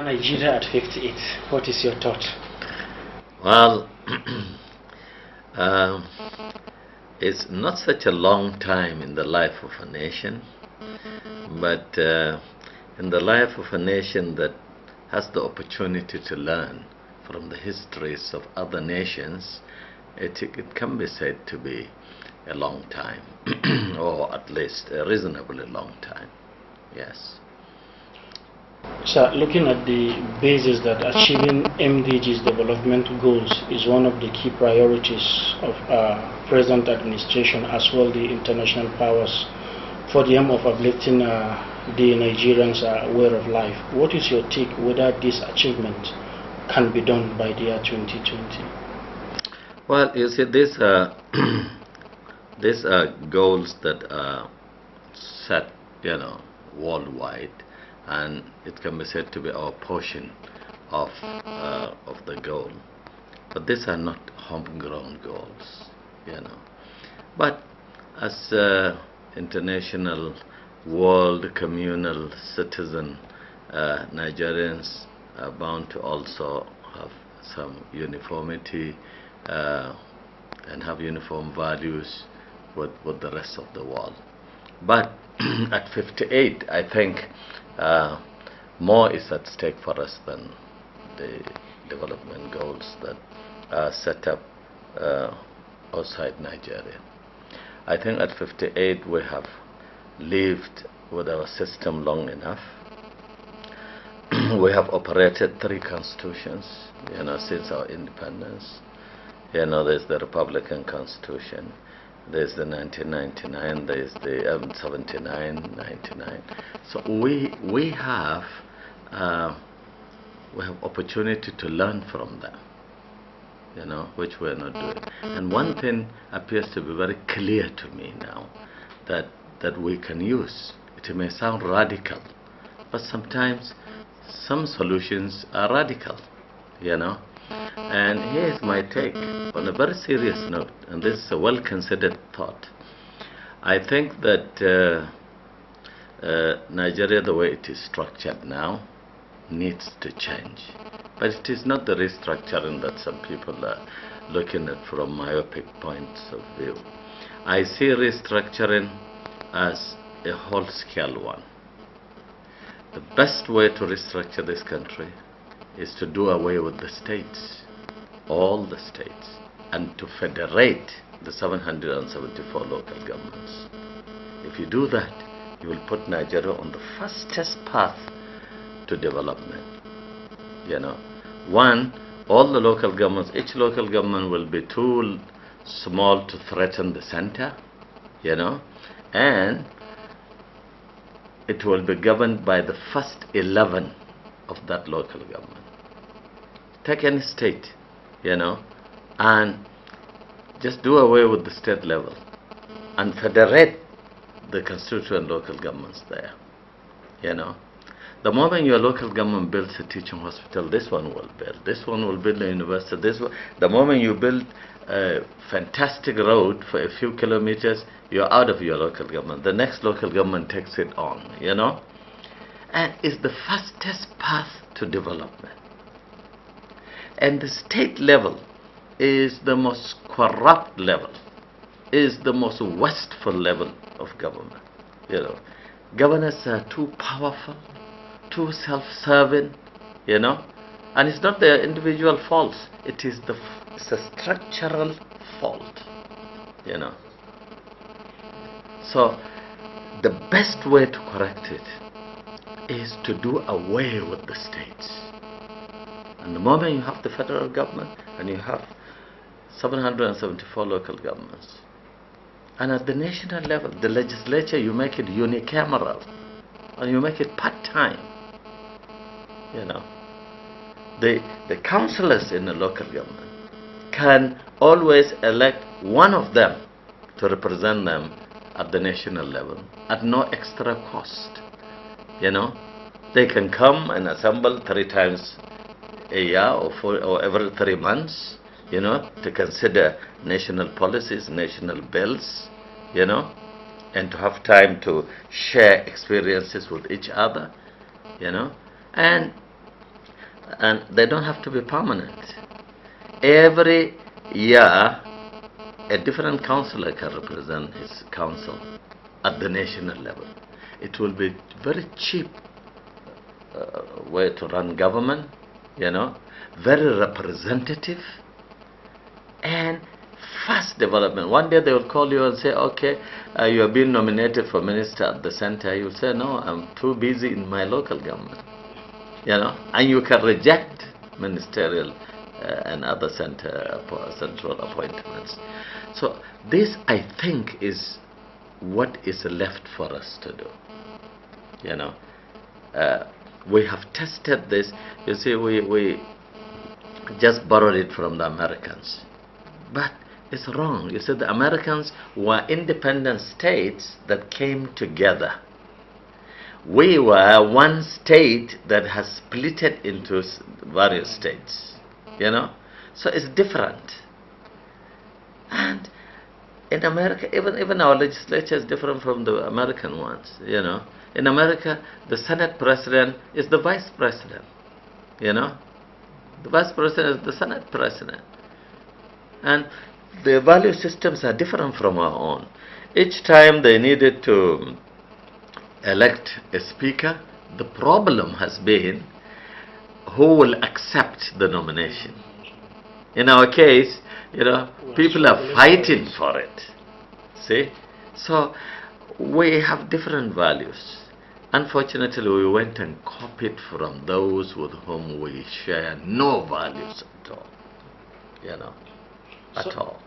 Nigeria at 58, what is your thought? Well, um, it's not such a long time in the life of a nation, but in the life of a nation that has the opportunity to learn from the histories of other nations, it can be said to be a long time, or at least a reasonably long time. Yes. Sir, looking at the basis that achieving MDG's development goals is one of the key priorities of present administration as well the international powers for the aim of uplifting the Nigerians' way of life. What is your take whether this achievement can be done by the year 2020? Well, you see, these these are goals that are set, worldwide, and it can be said to be our portion of the goal. But these are not homegrown goals, But as international, world, communal citizen, Nigerians are bound to also have some uniformity and have uniform values with the rest of the world. But at 58, I think more is at stake for us than the development goals that are set up outside Nigeria. I think at 58 we have lived with our system long enough. We have operated 3 constitutions, since our independence. There's the Republican Constitution, there's the 1999, there's the 79, 99. So we have opportunity to learn from them, which we're not doing. And one thing appears to be very clear to me now that we can use. It may sound radical, but sometimes some solutions are radical, And here's my take on a very serious note, and this is a well-considered thought. I think that Nigeria, the way it is structured now, needs to change. But it is not the restructuring that some people are looking at from myopic points of view. I see restructuring as a whole-scale one. The best way to restructure this country is to do away with the states, all the states, and to federate the 774 local governments. If you do that, you will put Nigeria on the fastest path to development. One, all the local governments, each local government will be too small to threaten the center, and it will be governed by the first 11 of that local government. Take any state, and just do away with the state level and federate the constituent local governments there, The moment your local government builds a teaching hospital, this one will build. This one will build a university. The moment you build a fantastic road for a few kilometers, you're out of your local government. The next local government takes it on, And it's the fastest path to development. And the state level is the most corrupt level, is the most wasteful level of government. Governors are too powerful, too self-serving, and it's not their individual faults. It's a structural fault, So the best way to correct it is to do away with the states. And the moment you have the federal government and you have 774 local governments, and at the national level, the legislature, you make it unicameral and you make it part-time. The councillors in the local government can always elect one of them to represent them at the national level at no extra cost. They can come and assemble 3 times a year or every 3 months, to consider national policies, national bills, and to have time to share experiences with each other, and and they don't have to be permanent. Every year, a different councillor can represent his council at the national level. It will be very cheap way to run government, very representative and fast development. One day they will call you and say, okay, you have been nominated for minister at the center. You will say, no, I'm too busy in my local government. And you can reject ministerial and other central appointments. So this, I think, is what is left for us to do. We have tested this. You see, we just borrowed it from the Americans. But it's wrong. You see, the Americans were independent states that came together. We were one state that has split it into various states, So it's different. And in America, even our legislature is different from the American ones, In America, the Senate president is the vice president, The vice president is the Senate president. And the value systems are different from our own. Each time they needed to elect a speaker, the problem has been who will accept the nomination. In our case, people are fighting for it. See? So we have different values. Unfortunately, we went and copied from those with whom we share no values at all. At all.